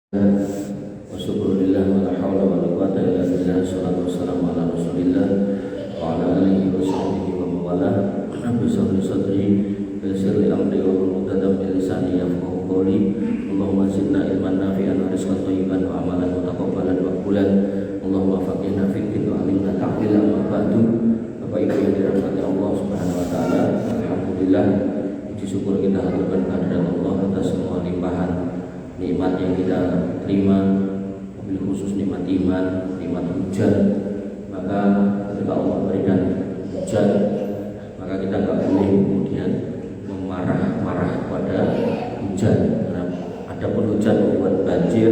Wassalamualaikum warahmatullahi wabarakatuh. Salatu wassalamu ala Rasulillah wa ala alihi wa sahbihi wa mawalah. Rabbi shrah li sadri wa yassir li amri wa hlul min lisani yafqahu qawli. Allahumma zidna ilman nafi'an wa rizqan thayyiban wa amalan mutaqabbalan wa maqbulan. Allahumma faqihna fid din wa 'allimna ta'wilan wa ba'du. Bapak Ibu yang dirahmati Allah Subhanahu wa taala, alhamdulillah puji syukur kita haturkan kehadirat Allah atas semua limpahan nikmat yang kita terima, wabil khusus nikmat iman, nikmat hujan. Maka ketika Allah berikan hujan, maka kita nggak boleh kemudian memarah-marah kepada hujan. Karena adapun hujan membuat banjir,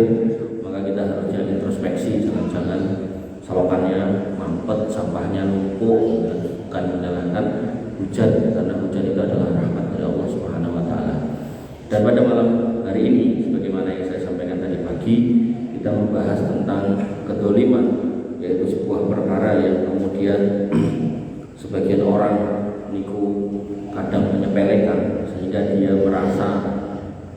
maka kita harusnya introspeksi, jangan-jangan selokannya mampet, sampahnya numpuk, bukan menyalahkan hujan, karena hujan itu adalah rahmat dari Allah Subhanahu wa taala. Dan pada malam hari ini, sebagaimana yang saya sampaikan tadi pagi, kita membahas tentang kedzaliman, yaitu sebuah perkara yang kemudian sebagian orang niku kadang menyepelekan sehingga dia merasa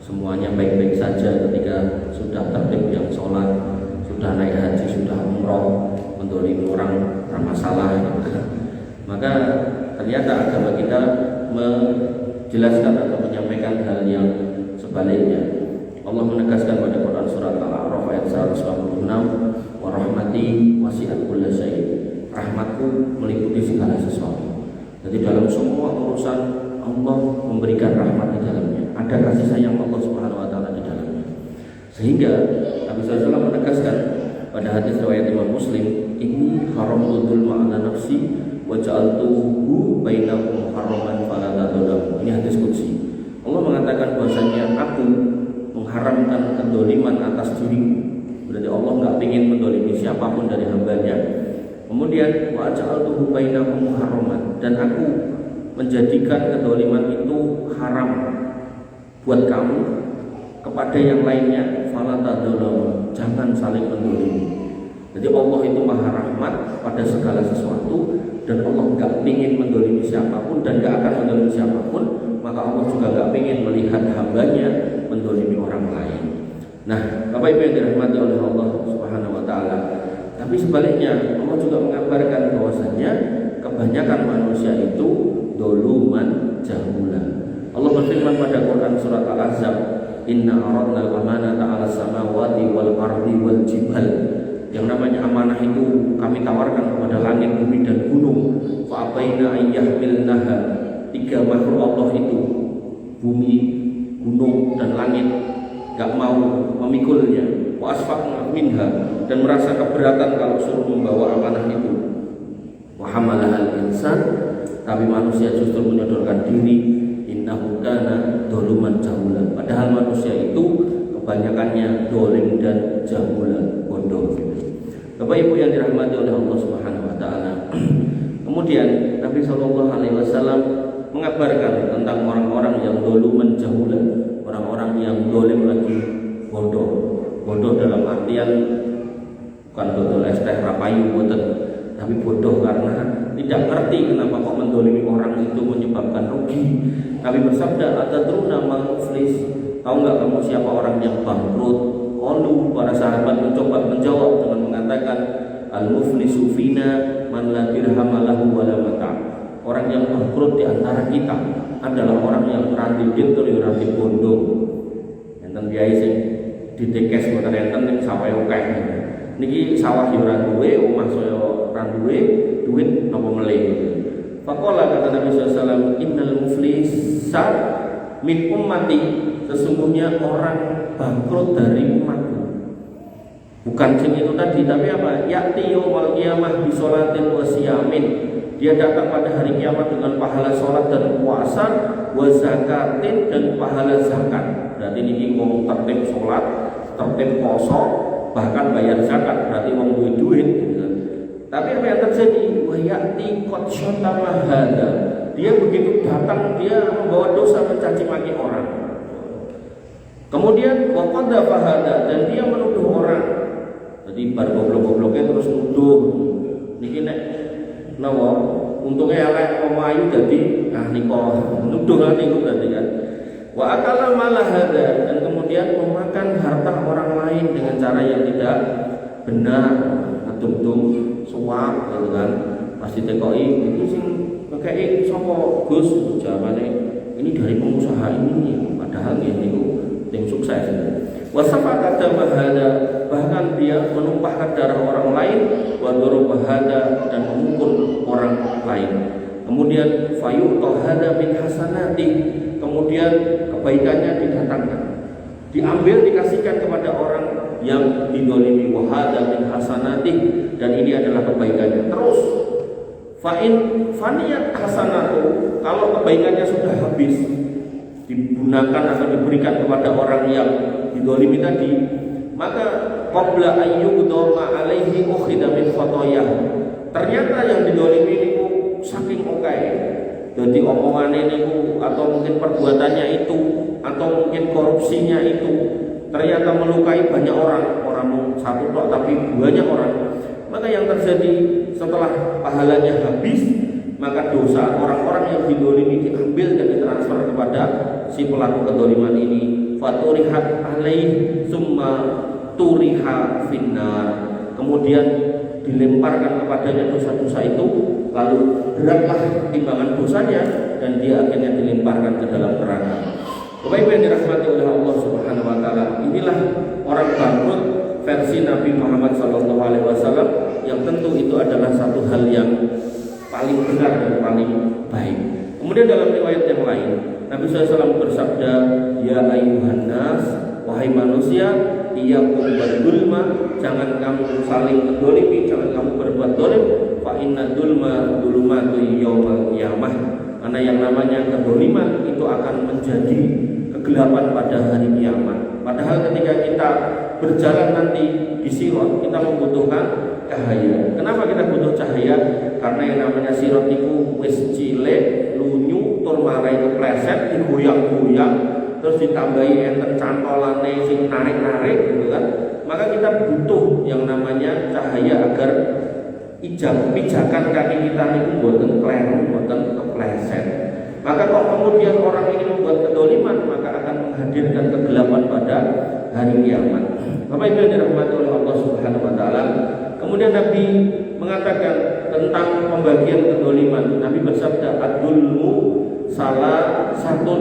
semuanya baik-baik saja ketika sudah tertib yang sholat, sudah naik haji, sudah umroh, mendolimi orang bermasalah. Maka ternyata agama kita menjelaskan atau menyampaikan hal yang sebaliknya. Allah menegaskan pada Quran surat Al-A'raf ayat 196, wa rahmati wasi'at kulla syai'. Rahmatku meliputi segala sesuatu. Jadi dalam semua urusan Allah memberikan rahmat di dalamnya. Ada kasih sayang Allah Subhanahu wa taala di dalamnya. Sehingga Nabi SAW menegaskan pada hadis riwayat Imam Muslim, ini haramul dzulma 'ala nafsi wa ja'altuhu bainakum haraman fala tadzalamu. Ini hadis qudsi. Allah mengatakan bahwasanya aku mengharamkan kedzaliman atas diriku. Berarti Allah nggak ingin mendolimi siapapun dari hambanya. Kemudian wa ja'altuhu bainakum haraman, dan aku menjadikan kedzaliman itu haram buat kamu kepada yang lainnya. Fala tadzalamu, jangan saling mendolimi. Jadi Allah itu maha rahmat pada segala sesuatu, dan Allah nggak ingin mendolimi siapapun dan nggak akan mendolimi siapapun. Maka Allah juga nggak ingin melihat hambanya mendolimi orang lain. Nah, Bapak Ibu yang dirahmati oleh Allah Subhanahu wa taala. Tapi sebaliknya, Allah juga mengabarkan bahwasanya kebanyakan manusia itu doluman jahulan. Allah berfirman pada Quran surat Al-Ahzab, inna aradna al-amanata 'ala samawati wal ardi wal jibal. Yang namanya amanah itu kami tawarkan kepada langit, bumi dan gunung. Fa abaina ayyahmilnaha. Tiga makhluk Allah itu, bumi, gunung dan langit, gak mau memikulnya. Wa asfaqna minha, dan merasa keberatan kalau suruh membawa amanah itu. Wa hamalaha al-insan, tapi manusia justru menyodorkan diri. Innahu kana dzaluman jahulan. Padahal manusia itu kebanyakannya dolim dan jahulan, bodoh. Bapak Ibu yang dirahmati oleh Allah Subhanahu wa taala. Kemudian Nabi sallallahu alaihi wasallam mengabarkan tentang orang-orang yang doluman jahulan, orang-orang yang dolim lagi bodoh. Bodoh dalam artian bukan bodoh es teh rapayu boten, tapi bodoh karena tidak ngerti kenapa kok mendolimi orang itu menyebabkan rugi. Nabi bersabda, atadruna mal muflis? Tahu nggak kamu siapa orang yang bangkrut? Qalu, para sahabat mencoba menjawab dengan mengatakan, al-muflisu fina man la dirham lahu wa la mata'. Orang yang bangkrut di antara kita adalah orang yang ranti ditur ya ranti bondo. Enten biaya sing ditekes mboten enten ning sawah akeh. Niki sawah yo ora duwe, omah saya ora duwe, duit napa meleh. Faqala, kata Nabi sallallahu alaihi wasallam, innal muflisa min ummati, sesungguhnya orang bangkrut dari umatku. Bukan sing itu tadi, tapi apa? Ya'ti yaumul qiyamah bi sholatin wa siyamin. Dia datang pada hari kiamat dengan pahala sholat dan puasa, wa zakatin, dan pahala zakat. Berarti ini wong tertib sholat, tertib poso, bahkan bayar zakat. Berarti wong duwe duit. Tapi apa yang terjadi? Wa ya'ti qad syatama hada. Dia begitu datang, dia membawa dosa mencaci maki orang. Kemudian wa qadha fahada, dan dia menuduh orang. Jadi bar goblok-gobloknya terus nuduh. Niki nek nawa untungnya elek wong ayu dadi niko nuduh niku berarti kan. Wa akala malah hada, dan kemudian memakan harta orang lain dengan cara yang tidak benar, ngetung-tung suap gitu kan. Pasti tekoi iki sing ngekeki sapa Gus, jawabane ini dari pengusaha ini, padahal dia niku tim sukses. Wasafaka bahada, bahkan dia menumpahkan darah orang lain, wa bahada, dan memukul orang lain. Kemudian fayu'ta hada min hasanati, kemudian kebaikannya didatangkan, diambil dikasihkan kepada orang yang didolimi, wa hada min hasanati, dan ini adalah kebaikannya. Terus fa'in faniyat hasanatu, kalau kebaikannya sudah habis, digunakan atau diberikan kepada orang yang didolimi tadi, maka qabla ayyudoma alaihi ukhida min khotoyah, ternyata yang didolimi niku saking oke, jadi omongannya niku atau mungkin perbuatannya itu atau mungkin korupsinya itu ternyata melukai banyak orang satu tok tapi banyak orang, maka yang terjadi setelah pahalanya habis, maka dosa orang-orang yang didolimi diambil dan ditransfer kepada si pelaku kedoliman ini. Faturihat alaih summa turiha finnar, kemudian dilemparkan kepadanya dosa-dosa itu, lalu beratlah timbangan dosanya dan dia akhirnya dilemparkan ke dalam neraka. Bapak Ibu yang dirahmati oleh Allah Subhanahu wa taala, inilah orang bangkrut versi Nabi Muhammad SAW, yang tentu itu adalah satu hal yang paling benar dan paling baik. Kemudian dalam riwayat yang lain, Nabi SAW bersabda, ya ayuhan nas, wahai manusia, iyyakum wadzulma, jangan kamu saling mendolimi, jangan kamu berbuat dolim. Fa inna dzulma dzulumatu yaumal qiyamah, karena yang namanya kedoliman itu akan menjadi kegelapan pada hari kiamat. Padahal ketika kita berjalan nanti di sirat, kita membutuhkan cahaya. Kenapa kita butuh cahaya? Karena yang namanya sirat itu wis cilik, lunyu, tur marai kepleset, digoyang-goyang, terus ditambahi enten cantolane sing narik-narik gitu kan. Maka kita butuh yang namanya cahaya agar pijakan kaki kita itu mboten kleru, mboten kepleset. Maka kalau kemudian orang ini membuat kedoliman, maka akan menghadirkan kegelapan pada hari kiamat. Bapak Ibu yang dirahmati oleh Allah Subhanahu wa taala, kemudian Nabi mengatakan tentang pembagian kedoliman. Nabi bersabda, ad-dulmu salah satu,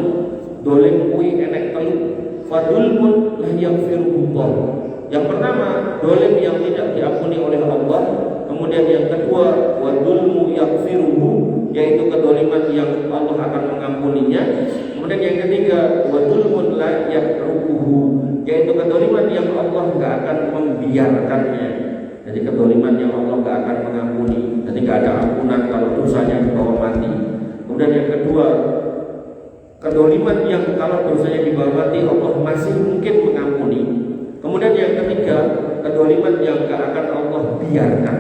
dolim kuwi enek telu, fadulmun la yaghfirullah. Yang pertama, dolim yang tidak diampuni oleh Allah. Kemudian yang kedua, wadulmu yaghfiruhu, yaitu kedoliman yang Allah akan mengampuninya. Kemudian yang ketiga, wadulmun la yakruhu, yaitu kedoliman yang Allah enggak akan membiarkannya. Jadi kedoliman yang Allah enggak akan mengampuni. Jadi enggak ada ampunan kalau dosanya dibawa mati. Kemudian yang kedua, kedoliman yang kalau dosanya dibawa mati Allah masih mungkin mengampuni. Kemudian yang ketiga, kedoliman yang enggak akan Allah biarkan.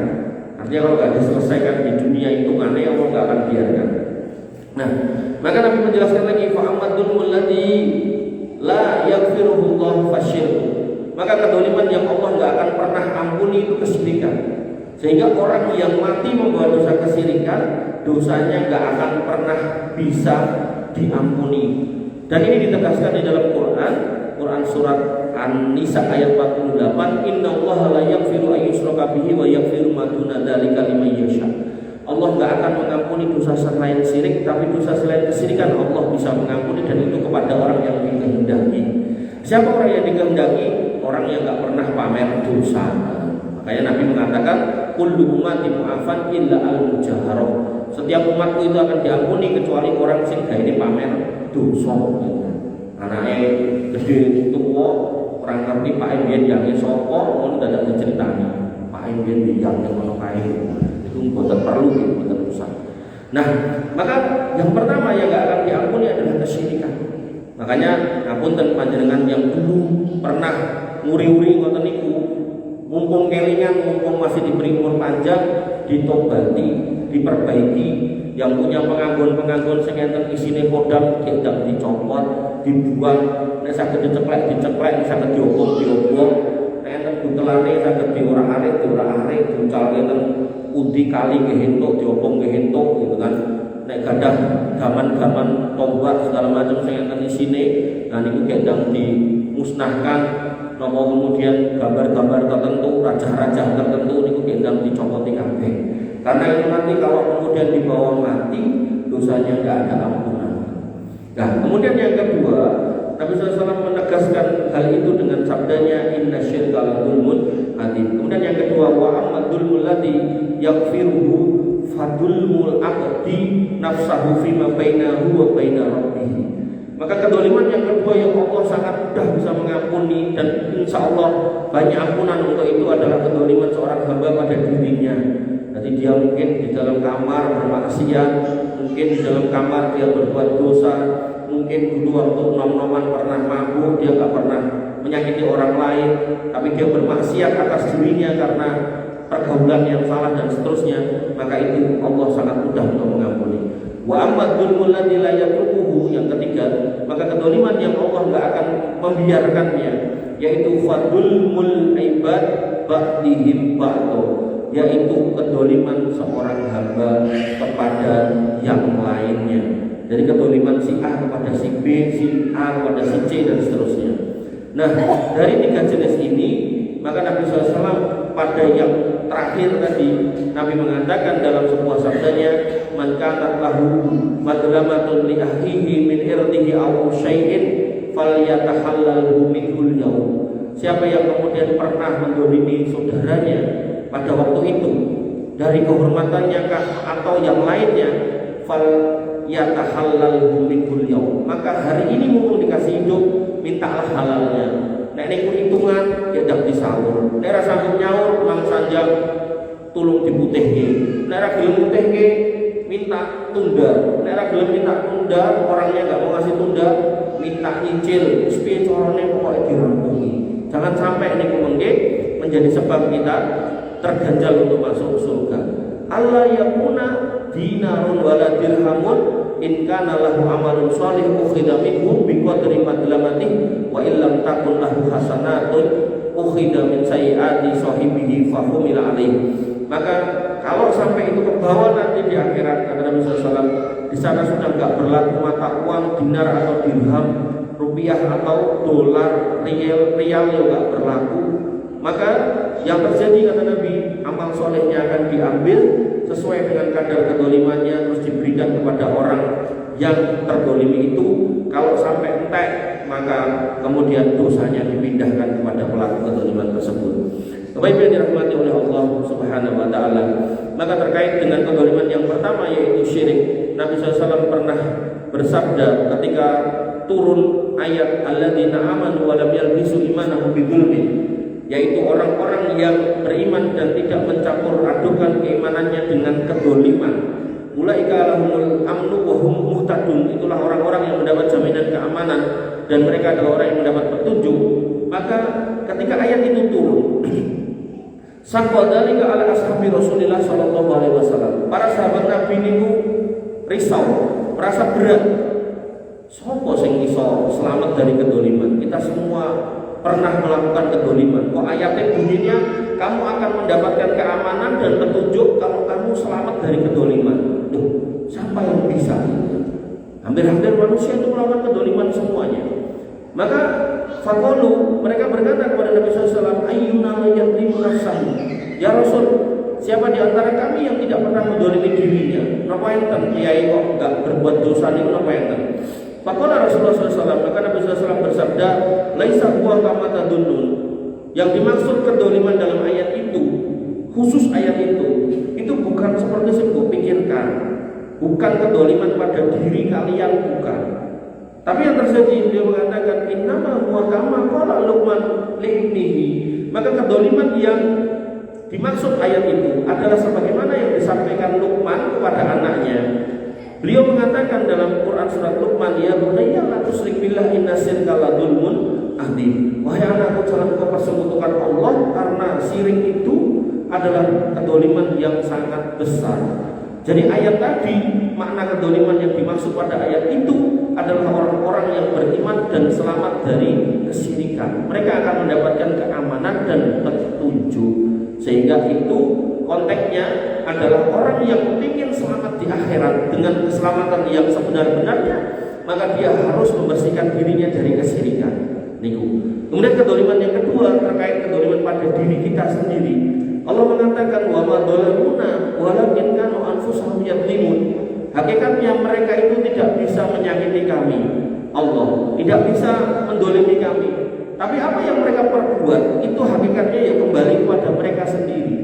Artinya kalau enggak diselesaikan di dunia hitungannya, Allah enggak akan biarkan. Nah, maka Nabi menjelaskan lagi, fa'amadul mulladhi la yaghfiruhullah fasyirku. Maka kedoliman yang Allah enggak akan pernah ampuni itu kesyirikan. Sehingga orang yang mati membawa dosa kesyirikan, dosanya enggak akan pernah bisa diampuni. Dan ini ditegaskan di dalam Quran surat An-Nisa ayat 48, innallaha la yaghfiru ayyushraka bihi wa yaghfiru ma duna dzalika liman yasha. Allah enggak akan mengampuni dosa selain syirik, tapi dosa selain kesyirikan Allah bisa mengampuni, dan itu kepada orang yang dikehendaki. Siapa orang yang dikehendaki? Orang yang enggak pernah pamer dosa. Makanya Nabi mengatakan, kullu ummati mu'afan illa al-mujaharah. Setiap umatku itu akan diampuni kecuali orang sing gaene pamer dosa. Anake gede tuwa, orang ngerti Pak Embian yang sapa, ngono dadak diceritani. Pak Embian yang ngono kae. Itu mboten perlu, mboten usah. Nah, maka yang pertama yang enggak akan diampuni adalah kesyirikan. Makanya ngapunten panjenengan yang dulu pernah nguri-uri ngoten niku, mumpung kelingan, mumpung masih diberi umur panjang, ditobati, diperbaiki. Yang punya penganggon-penganggon sing enten isine kodam gendang dicopot, dibuang, nek saged diceklek, nek saged diobong, nek enten buntelane saged diora-arik, diuncalke ten undi kali nggih entuk, diobong nggih entuk gitu kan. Nek gadah gaman-gaman tombak segala macam sing enten isine, nah niku gendang dimusnahkan. Nopo kemudian gambar-gambar tertentu, raja-raja tertentu niku gendang dicopoti kabeh. Karena itu nanti kalau kemudian dibawa mati, dosanya enggak ada ampunan. Nah, kemudian yang kedua, Nabi SAW menegaskan hal itu dengan sabdanya inna syirka la dzulmun adzim. Kemudian yang kedua, wa amma dzulmul ladzi yaghfiruhu fadulmul abdi nafsahu fima bainahu wa baina rabbih. Maka kedoliman yang kedua yang Allah sangat mudah bisa mengampuni dan insya Allah banyak ampunan untuk itu adalah kedoliman seorang hamba pada dirinya. Jadi dia mungkin di dalam kamar bermaksiat, mungkin di dalam kamar dia berbuat dosa, mungkin dulu waktu nom-noman pernah mabuk, dia nggak pernah menyakiti orang lain, tapi dia bermaksiat atas dirinya karena pergaulan yang salah dan seterusnya, maka itu Allah sangat mudah untuk mengampuni. Wa amma dzulmul ladzi la yatrukuhu, yang ketiga, maka kedoliman yang Allah enggak akan membiarkannya, yaitu fadulmul ibad ba'dihim ba'du, yaitu kedoliman seorang hamba kepada yang lainnya. Jadi kedoliman si A kepada si B, si A kepada si C dan seterusnya. Nah, dari tiga jenis ini, maka Nabi SAW pada yang terakhir tadi Nabi mengatakan dalam sebuah sabdanya, man kana lahu madlamatun li ahlihi min irdihi aw syai'in falyatahallalhu minhul yawm. Siapa yang kemudian pernah mendolimi saudaranya pada waktu itu dari kehormatannya atau yang lainnya, falyatahallalhu minhul yawm, maka hari ini mumpung dikasih hidup, mintalah halalnya. Nek niku hitungan ya dak disawur. Nek ra sanggup nyaur mang sanjang tulung diputihke. Nek ra gelem putihke minta tunda. Nek ra gelem minta tunda, orangnya enggak mau ngasih tunda, minta nyicil. Wis piye carane pokoke dirampungi. Jangan sampai niku mengke menjadi sebab kita terganjal untuk masuk surga. Allah yakuna dinarun wala dirhamun in kana lahu amalun shalih ukhida minhu bi qadri madlamatihi wa illam takun lahu hasanatun ukhida min sayyiati sahibihi fa humila alaihi. Maka kalau sampai itu kebawa nanti di akhirat, kata Nabi SAW, di sana sudah enggak berlaku mata uang dinar atau dirham, rupiah atau dolar, rial yang enggak berlaku. Maka yang terjadi, kata Nabi, amal solehnya akan diambil sesuai dengan kadar kedolimannya, terus diberikan kepada orang yang terdolimi itu. Kalau sampai entek, maka kemudian dosanya dipindahkan kepada pelaku kedoliman tersebut. Bapak yang dirahmati oleh Allah Subhanahu wa Ta'ala, maka terkait dengan kedoliman yang pertama, yaitu syirik, Nabi SAW pernah bersabda ketika turun ayat alladzina amanu wa lam yalbisu imanahum bidzulmin, yaitu orang-orang yang beriman dan tidak mencampur adukan keimanannya dengan kedoliman. Ulaika lahumul amnu wa hum muhtadun, itulah orang-orang yang mendapat jaminan keamanan dan mereka adalah orang yang mendapat petunjuk. Maka ketika ayat itu turun, saqwa dzalika ala ashabi Rasulillah sallallahu alaihi wasallam, para sahabat Nabi niku risau, merasa berat. Sopo sing iso selamat dari kedoliman? Kita semua pernah melakukan kedoliman. Kok ayatnya bunyinya kamu akan mendapatkan keamanan dan petunjuk kalau kamu selamat dari kedoliman. Tuh, siapa yang bisa? Hampir-hampir manusia itu melakukan kedoliman semuanya. Maka faqalu, mereka berkata kepada Nabi SAW, ayyuna yadlimu nafsahu, ya Rasul, siapa di antara kami yang tidak pernah mendolimi dirinya? Napa enten kiai kok enggak berbuat dosa niku napa enten? Faqala Rasulullah SAW, maka Nabi SAW bersabda, laisa huwa kama tadunnun. Yang dimaksud kedoliman dalam ayat itu, khusus ayat itu bukan seperti yang kau pikirkan. Bukan kedoliman pada diri kalian, bukan. Tapi yang terjadi, dia mengatakan innama huwa kama qala Luqman li'ibnihi. Maka kedoliman yang dimaksud ayat itu adalah sebagaimana yang disampaikan Luqman kepada anaknya. Beliau mengatakan dalam Quran surat Luqman, ya bunayya la tusyrik billah inna syirka la dzulmun adzim. Wahai anakku, jangan kau persekutukan Allah, karena syirik itu adalah kedoliman yang sangat besar. Jadi ayat tadi, makna kedoliman yang dimaksud pada ayat itu adalah orang-orang yang beriman dan selamat dari kesyirikan. Mereka akan mendapatkan keamanan dan petunjuk. Sehingga itu konteksnya adalah orang yang ingin selamat di akhirat dengan keselamatan yang sebenar-benarnya, maka dia harus membersihkan dirinya dari kesyirikan. Niku. Kemudian kedoliman yang kedua terkait kedoliman pada diri kita sendiri. Allah mengatakan wa ma dhalamuna walakin kanu anfusahum yadlimun. Hakikatnya mereka itu tidak bisa menyakiti kami. Allah tidak bisa mendolimi kami. Tapi apa yang mereka perbuat itu hakikatnya ya kembali kepada mereka sendiri.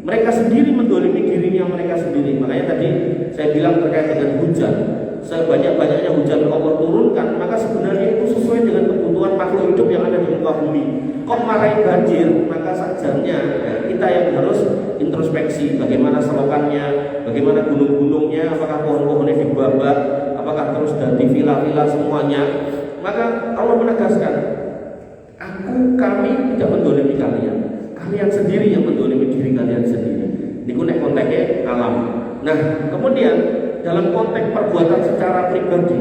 Mereka sendiri mendolimi dirinya mereka sendiri. Makanya tadi saya bilang terkait dengan hujan. Sebanyak-banyaknya hujan Allah turunkan, maka sebenarnya itu sesuai dengan kebutuhan makhluk hidup yang ada di muka bumi. Kok marahin banjir, maka sajarnya ya, kita yang harus introspeksi bagaimana selokannya, bagaimana gunung-gunungnya, apakah pohon-pohonnya dibabak, apakah terus dari villa-villa semuanya. Maka Allah menegaskan, kami tidak mendolimi kalian. Kalian sendiri yang mendolimi diri kalian sendiri. Ini konteksnya alam. Nah, kemudian dalam konteks perbuatan secara pribadi,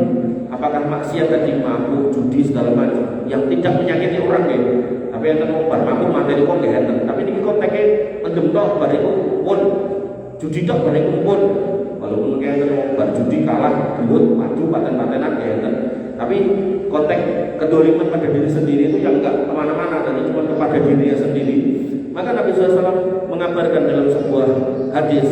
apakah maksiat tadi, mabuk, judi segala macam yang tidak menyakiti orang ya. Tapi yang terumbar mabuk materi wong ya enten. Tapi ini konteksnya menjemtok bariku pun judi tok bariku pun. Walaupun kayak terumbar judi kalah gelut maju paten-patenan ya enten. Tapi konteks kedoliman pada diri sendiri itu yang enggak kemana-mana dan cuma kepada dirinya sendiri. Maka Nabi SAW mengabarkan dalam sebuah hadis,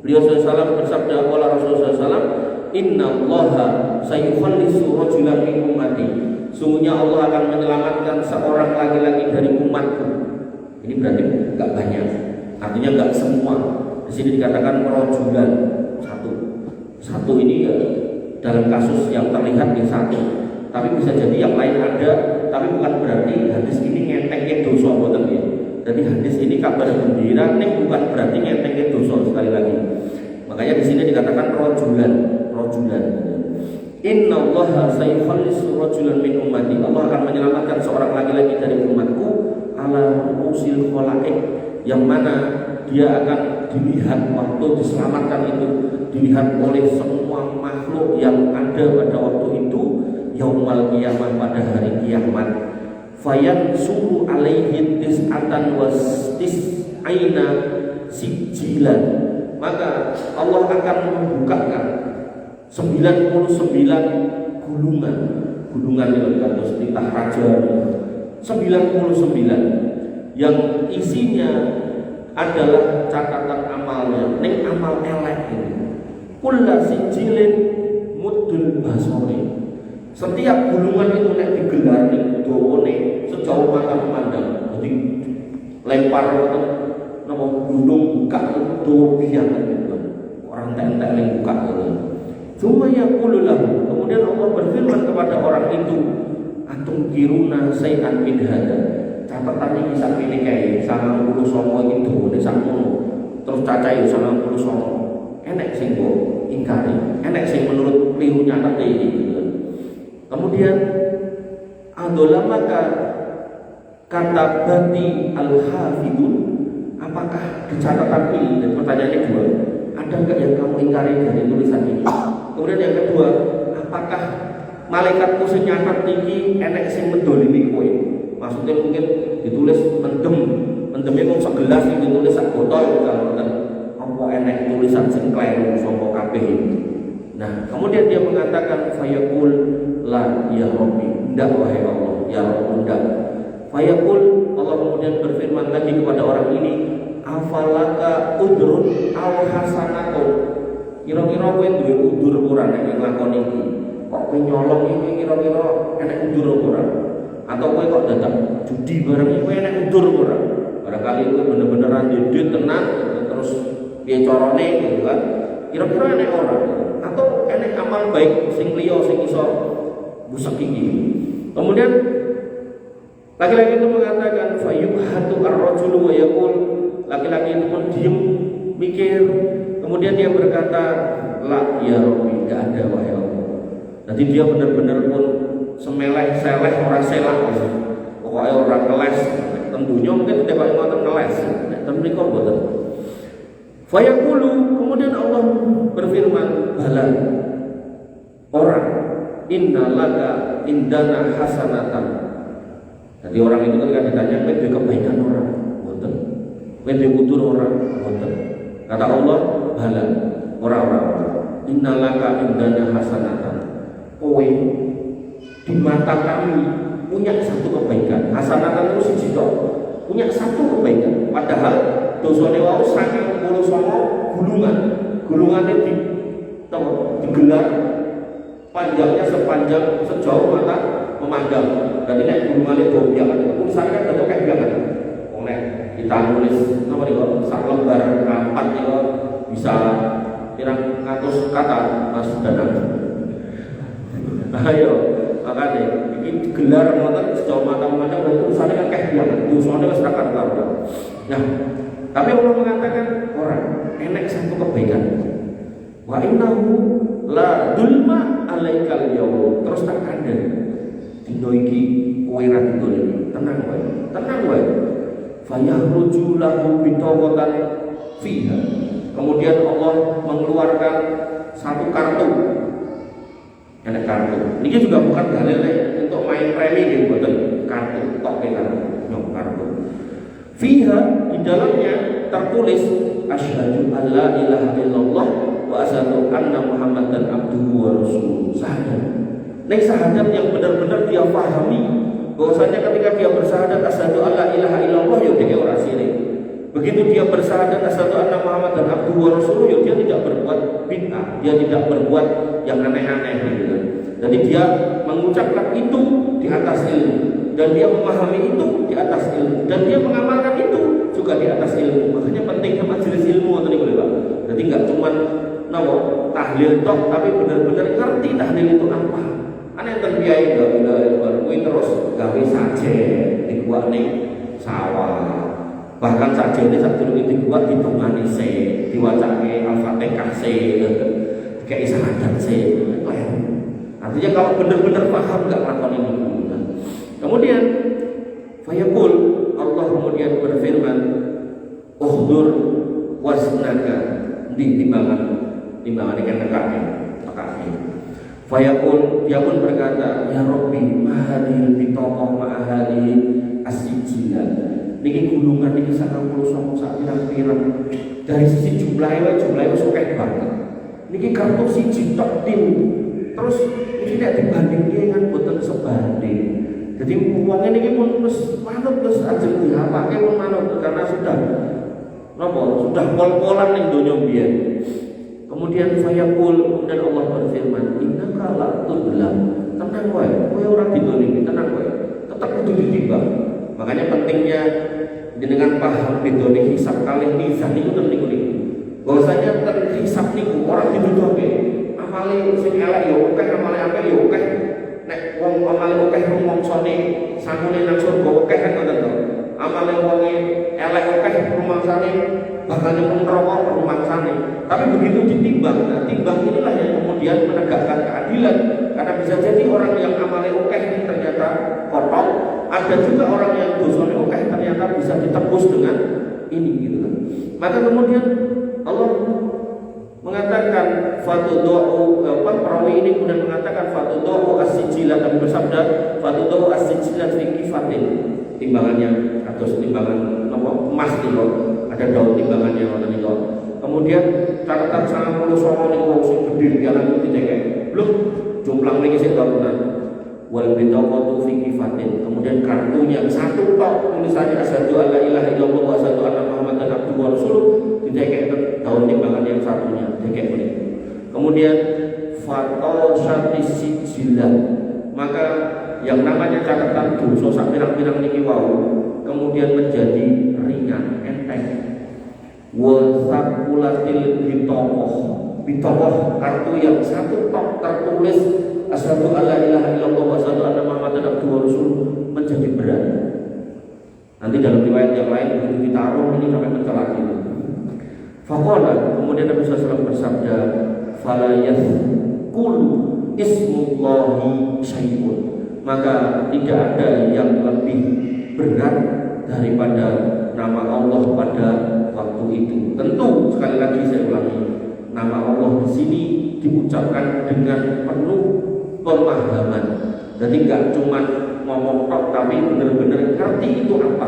beliau SAW bersabda, qala Rasulullah SAW, inna allaha sayukhallisu rajulan min ummati. Sungguhnya Allah akan menyelamatkan seorang laki-laki dari umatku. Ini berarti enggak banyak. Artinya enggak semua. Di sini dikatakan rajulan, satu ini ya dalam kasus yang terlihat di satu. Tapi bisa jadi yang lain ada, tapi bukan berarti hadis ini ngentengke dosa boten ya. Jadi hadis ini kabar gembira, ini bukan berarti ngentengke dosa sekali lagi. Makanya di sini dikatakan rajulan. Inna allaha sayukhallisu rajulan min ummati. Allah akan menyelamatkan seorang laki-laki dari umatku ala ru'usil khalaik, yang mana dia akan dilihat waktu diselamatkan itu, dilihat oleh semua makhluk yang ada pada waktu itu, yaumal qiyamah, pada hari kiamat. Fayan suru alaihi tis'atan wastis aina sijilan. Maka Allah akan membukakan 99 gulungan yang kados titah raja, 99 yang isinya adalah catatan amalnya, ning amal elek ini. Kullu sijilin muddul basori. Setiap gulungan itu nek digelar ning dawane sejauh mata memandang. Jadi lempar napa gunung buka itu biasa gitu. Orang tentek ning buka gitu. Cuma yaqulu lahu, kemudian Allah berfirman kepada orang itu, antum kiruna sayan min hada. Catatan iki sak mene kae 99 iki dawane sakmono. Terus cacahe 99. Enek sing kok ingkari, enek sing menurut kliru nyatet iki. Kemudian adola maka kata bati al-hafidun, apakah di catatan ini, dan pertanyaannya dua, ada enggak yang kamu ingkari dari tulisan ini? Kemudian yang kedua, apakah malaikatmu sing nyatet iki enek sing mendolimi kowe? Maksudnya mungkin ditulis mendemnya mau segelas ini ditulis sak botol kalau apa enek tulisan sing kleru saka kabeh ini. Nah, kemudian dia mengatakan fayaqul la ya rabbi, ndak wahai Allah, ya Rabb, ndak. Fayaqul, Allah kemudian berfirman lagi kepada orang ini, afalaka udrun aw hasanatun. Kira-kira kowe duwe udur ora nek nglakoni iki? Kok kowe nyolong iki kira-kira enek udur ora? Atau kowe kok dadak judi bareng iki kowe enek udur ora? Barangkali kowe bener-beneran duit tenan terus piye carane gitu kan. Kira-kira enek ora? Atau enek amal baik sing liya sing iso busek iki. Kemudian laki-laki itu mengatakan fayuhatu ar-rajulu wa yaqul, laki-laki itu pun diam mikir. Kemudian dia berkata, la ya Rabbi, enggak ada wahai Allah. Jadi dia benar-benar pun semeleh-seleh orang selak gitu. Pokoknya orang ngeles. Tentunya mungkin tidak kok ngoten ngeles. Nek ten mriku mboten. Fayaqulu, kemudian Allah berfirman, bala orang innalaka indana hasanatan. Jadi orang itu ketika ditanya, kowe kebaikan orang, mboten. Wede utur orang ngoten. Kata Allah, bala orang-orang. Innalaka indana hasanatan. Kowe di mata kami punya satu kebaikan. Hasanatan itu siji tok. Punya satu kebaikan. Padahal dosane wau saking 89 gulungan. Gulungannya digelar panjangnya sepanjang sejauh mata memandang. Dan ini gulungannya gobiakan. Tulisannya kan bentuk kayak biakan. Kita nulis nomor itu sak lembar rapat itu bisa pirang ratus kata Mas Danang. Ayo, makanya ini gelar ngoten sejauh mata memandang dan tulisannya kan kayak biakan. Tulisannya wis ra karuan. Nah, tapi Allah mengatakan orang enek satu kebaikan. Wa innahu la dulma alaikal yaum. Terus tak kandel. Dino iki kowe ra ditolong. Tenang wae. Tenang wae. Fayahruju lahu bitawatan fiha. Kemudian Allah mengeluarkan satu kartu. Ada kartu. Ini juga bukan dalil untuk main premi gitu, betul. Kartu tok kartu. Fiha di dalamnya tertulis asyhadu alla ilaha illallah wa asyhadu anna muhammadan abduhu wa rasuluh. Syahadat. Ini syahadat yang benar-benar dia pahami. Bahwasanya ketika dia bersyahadat asyhadu alla ilaha illallah ya dia orang syirik. Begitu dia bersyahadat asyhadu anna muhammadan abduhu wa rasuluh ya dia tidak berbuat bid'ah, dia tidak berbuat yang aneh-aneh gitu. Jadi dia mengucapkan itu di atas ilmu dan dia memahami itu di atas ilmu dan dia mengamalkan itu juga di atas ilmu. Makanya pentingnya majelis ilmu atau nih Pak. Jadi nggak cuma tahlil tok tapi benar-benar ngerti tahlil itu apa. Aneh terbiaya baru terus gawe saja dibuat nih sawah. Bahkan saja ini saat dulu dibuat ditungani se, diwacake al-fatihah se, kayak syahadat se. Artinya kalau benar-benar paham nggak melakukan ini. Kemudian fayaqul Allah kemudian berfirman, uhdur wasnaka di timbangan ikan nekaknya. Fayaqul dia pun berkata, ya Rabbi mahadil bitokoh ma'ahali asyijilan. Niki gulungan niki 99 sak pirang-pirang. Dari sisi jumlahnya sokeh banget. Niki kartu siji tok tim. Terus ini tidak dibandingkan dengan boten sebanding. Jadi uangnya niki pun wis manut terus ajeng dihapake pun manut karena sudah sudah pol-polan ning donya biyen. Kemudian fayaqul dan Allah berfirman, innaka la tudlam. Tenang wae, kowe ora ditolimi, tenang wae. Tetap kudu ditimbang. Makanya pentingnya dengan paham bedone hisab kalih mizan niku penting niku. Bahwasanya terhisab niku orang dituduhke amale sing elek ya akeh, amale apik ya akeh. Nek wong amale akeh rumangsane sangune nang surga akeh kan ngoten to. Amale wonge elek akeh rumangsane bakal nyemplung neraka rumangsane. Tapi begitu ditimbang, nah timbang inilah yang kemudian menegakkan keadilan. Karena bisa jadi orang yang amale akeh ini ternyata kotor, ada juga orang yang dosane akeh ternyata bisa ditebus dengan ini gitu kan. Maka kemudian Allah mengatakan fatudu perawi ini kemudian mengatakan fatudu as-sijila dan bersabda fatudu as-sijila fi kifatin, timbangannya atau timbangan emas itu ada daun timbangannya ngoten niku. Kemudian catatan 99 niku sing gedhe jalan itu dicekek. Lho, jomplang niki sik tahunan. Wal bitaqatu fi kifatin. Kemudian kartunya satu tok tulisannya asyhadu alla ilaha illallah wa asyhadu anna muhammadan abduhu wa rasuluh, dicekek daun timbangan yang satunya dicekek meniki. Kemudian fatal syatis sijillah. Maka yang namanya catatan dosa sak pirang-pirang niki wau kemudian menjadi ringan, enteng. Wa saqulatil bitokoh kartu yang satu tok tertulis asyhadu alla ilaha illallah wa asyhadu anna muhammadan abduhu wa rasuluh menjadi berat. Nanti dalam riwayat yang lain begitu ditaruh ini sampai pecah lagi. Faqala kemudian Nabi SAW bersabda, fala yaqulu ismullahi syai'un. Maka tidak ada yang lebih berat daripada nama Allah pada waktu itu. Tentu sekali lagi saya ulangi, nama Allah di sini diucapkan dengan penuh pemahaman. Jadi nggak cuma ngomong tok, tapi benar-benar ngerti itu apa.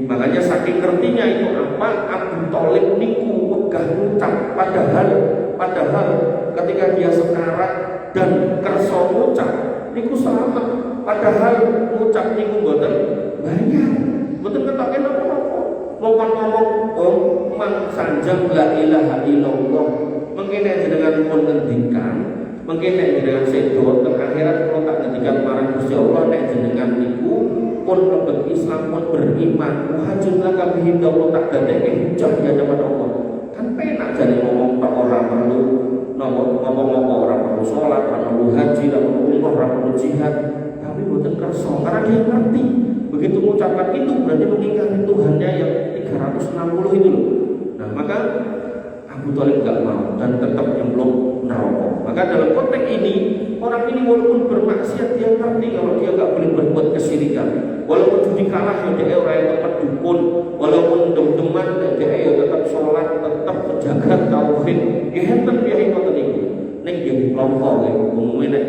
Makanya saking ngertinya itu apa, Abu Thalib niku wegah ngucap, padahal ketika dia sekarat dan kersa ngucap niku selamat, padahal ngucap niku mboten bayar, mboten ketoke napa-napa. Ngomong man sanjang la ilaha illallah, mengkene jenengan pun ngendikan, mengkene jenengan sedo teng akhirat kula tak ngendikan marang Gusti Allah nek jenengan niku pun lebet Islam pun beriman, wajib laka bihi Allah tak dadeke hujah di hadapan Allah. Kan penak jadi ngomong tok ora perlu ngomong ora perlu salat, ora perlu haji, ora perlu umrah, ora perlu jihad, tapi boten kersa karena dia ngerti. Begitu mengucapkan itu berarti mengingkari Tuhannya yang 360 itu loh. Nah, maka Abu Thalib enggak mau dan tetap nyemplung neraka. Maka dalam konteks ini orang ini walaupun bermaksiat dia ngerti kalau dia enggak boleh berbuat kesyirikan. Walaupun judi kalah ya dia orang yang tetap dukun, walaupun dem-deman dia ya tetap sholat, tetap menjaga tauhid. Ya enten piye ngoten niku. Ning nggih kelompok nggih umume nek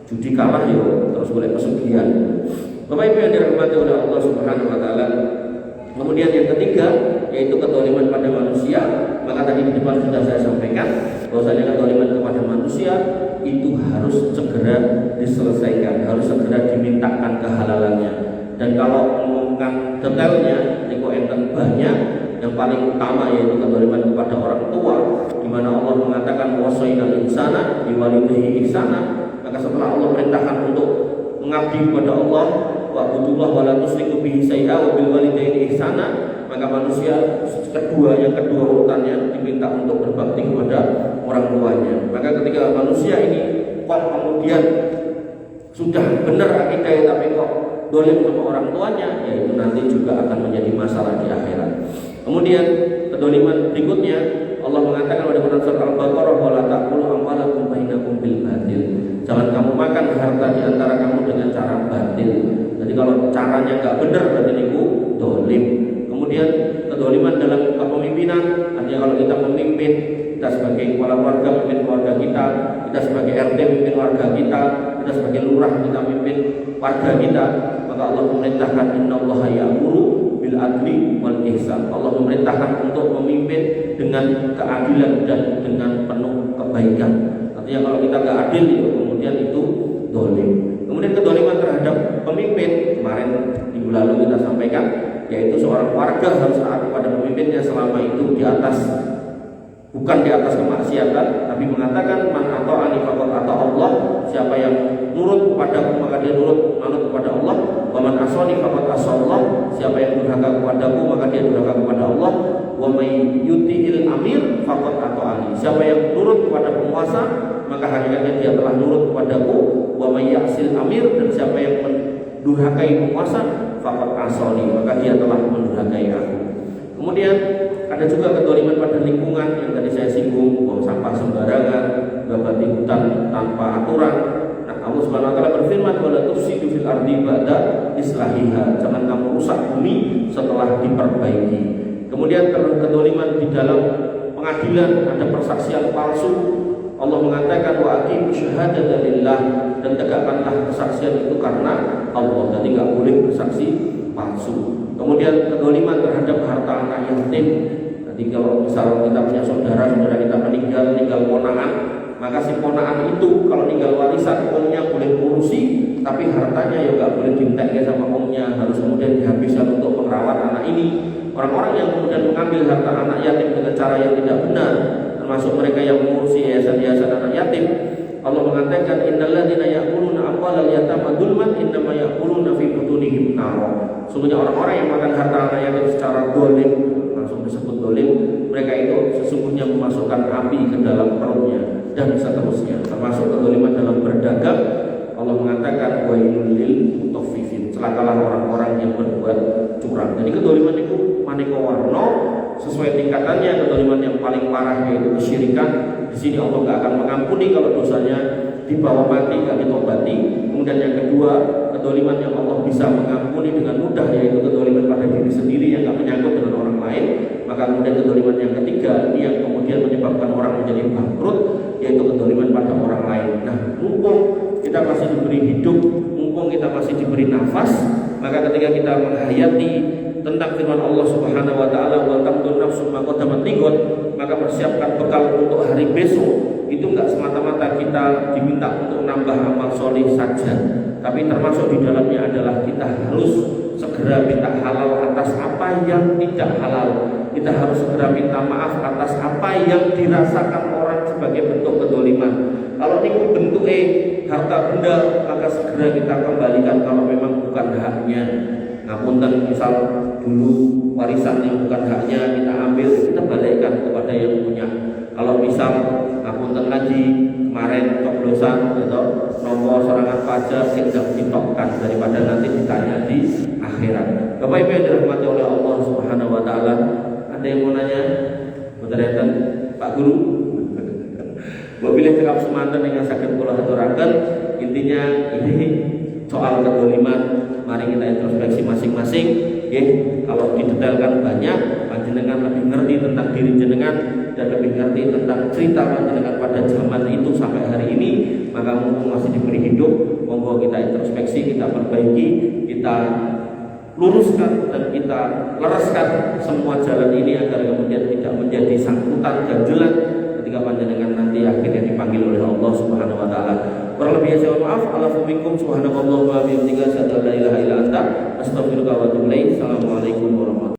judi kalah ya terus boleh pesugihan. Bapak Ibu yang dirahmati oleh Allah Subhanahu wa taala. Kemudian yang ketiga yaitu kezaliman pada manusia. Maka tadi di depan sudah saya sampaikan bahwasanya kezaliman kepada manusia itu harus segera diselesaikan, harus segera dimintakan kehalalannya. Dan kalau mengumumkan detailnya, niku enten banyak. Yang paling utama yaitu kezaliman kepada orang tua, di mana Allah mengatakan wasainal insana biwalidayhi ihsana. Maka setelah Allah perintahkan untuk mengabdi kepada Allah, wa'budullah wa la tusyriku bihi syai'a wa bil walidayni ihsana, maka manusia yang kedua urutannya diminta untuk berbakti kepada orang tuanya. Maka ketika manusia ini kok kemudian sudah benar akidah tapi kok dolim sama orang tuanya, ya itu nanti juga akan menjadi masalah di akhirat. Kemudian kedoliman berikutnya Allah mengatakan pada surat Al-Baqarah, wa la ta'kulu amwalakum bainakum bil batil. Jangan kamu makan harta di antara kamu dengan cara batil. Jadi kalau caranya nggak benar berarti niku dolim. Kemudian kedoliman dalam kepemimpinan, artinya kalau kita memimpin, kita sebagai kepala keluarga memimpin keluarga kita sebagai RT memimpin warga kita sebagai lurah kita memimpin warga kita, maka Allah memerintahkan innallaha ya'muru bil adli wal ihsan. Allah memerintahkan untuk memimpin dengan keadilan dan dengan penuh kebaikan. Artinya kalau kita nggak adil ya kemudian itu dolim. Kemudian kedoliman terhadap pemimpin, kemarin minggu lalu kita sampaikan, yaitu seorang warga harus taat kepada pemimpinnya selama itu bukan di atas kemaksiatan, tapi mengatakan man ata'ani faqad ata Allah, siapa yang nurut kepadaku maka dia manut kepada Allah, wa man asani faqad asallah, siapa yang durhaka kepadaku maka dia durhaka kepada Allah, wa may yuti'il amir faqad ata'ani, siapa yang nurut kepada penguasa maka hakikatnya dia telah nurut kepadaku, wa may ya'sil amir, dan siapa yang mendurhakai penguasa faqad asani, maka dia telah mendurhakai aku. Kemudian ada juga kedoliman pada lingkungan yang tadi saya singgung, buang sampah sembarangan, babati hutan tanpa aturan. Nah, Allah Subhanahu wa taala berfirman, "Wala tufsidu fil ardi ba'da islahiha." Jangan kamu rusak bumi setelah diperbaiki. Kemudian kedoliman di dalam pengadilan, ada persaksian palsu. Allah mengatakan wa aqimu syahadata lillah, dan tegakkanlah kesaksian itu karena Allah. Jadi enggak boleh bersaksi palsu. Kemudian kedoliman terhadap harta anak yatim. Jadi kalau misalnya kita punya saudara kita meninggal ponakan, maka si ponakan itu kalau ninggal warisan omnya boleh ngurusi, tapi hartanya ya nggak boleh diintek sama omnya, harus kemudian dihabiskan untuk merawat anak ini. Orang-orang yang kemudian mengambil harta anak yatim dengan cara yang tidak benar, termasuk mereka yang mengurusi yayasan-yayasan anak yatim, Allah mengatakan innalladzina ya'kuluna amwalal yatama dzulman innama ya'kuluna fi butunihim nar. Sungguhnya orang-orang yang makan harta anak yatim secara dolim, langsung disebut dolim, mereka itu sesungguhnya memasukkan api ke dalam perutnya dan seterusnya. Termasuk kedoliman dalam berdagang, Allah mengatakan wailul lil mutaffifin, celakalah orang-orang yang berbuat curang. Jadi kedoliman itu maneka warna sesuai tingkatannya. Kedoliman yang paling parah yaitu kesyirikan. Di sini Allah nggak akan mengampuni kalau dosanya di bawah mati nggak ditobati. Kemudian yang kedua, kedoliman yang Allah bisa mengampuni dengan mudah yaitu kedoliman pada diri sendiri yang nggak menyangkut dengan orang lain. Maka kemudian kedoliman yang ketiga ini yang kemudian menyebabkan orang menjadi bangkrut, yaitu kedoliman pada orang lain. Nah, mumpung kita masih diberi hidup, mumpung kita masih diberi nafas, maka ketika kita menghayati tentang firman Allah Subhanahu wa taala, "Wal taqul nafsum ma qaddamat lighad," maka persiapkan bekal untuk hari besok. Itu enggak semata-mata kita diminta untuk nambah amal soleh saja, tapi termasuk di dalamnya adalah kita harus segera minta halal atas apa yang tidak halal. Kita harus segera minta maaf atas apa yang dirasakan orang sebagai bentuk kedzaliman. Kalau niku bentuknya harta benda, maka segera kita kembalikan kalau memang bukan haknya. Ngapunten, misal dulu warisan yang bukan haknya kita ambil, kita balikkan kepada yang punya. Kalau misal ngapunten lagi kemarin coblosan atau nomor serangan pajak tidak ditokkan daripada nanti ditanya di akhirat. Bapak Ibu yang dirahmati oleh Allah Subhanahu wa taala, ada yang mau nanya? Boten Pak Guru. Wabillahi taufiq semanten dengan saged kula aturaken, intinya ini soal kedzaliman, mari kita introspeksi masing-masing. Kalau didetailkan banyak, panjenengan lebih ngerti tentang diri jenengan dan lebih ngerti tentang cerita panjenengan pada zaman itu sampai hari ini, maka mumpung masih diberi hidup, monggo kita introspeksi, kita perbaiki, kita luruskan dan kita leraskan semua jalan ini agar kemudian tidak menjadi sangkutan ganjelan ketika panjenengan nanti akhirnya dipanggil oleh Allah Subhanahu wa taala. Kurang lebihnya saya mohon maaf. Alhamdulillah subhanallahi wa bihamdihi, asyhadu an la ilaha illa anta, astaghfiruka wa atubu ilaik. Assalamualaikum warahmatullahi wabarakatuh.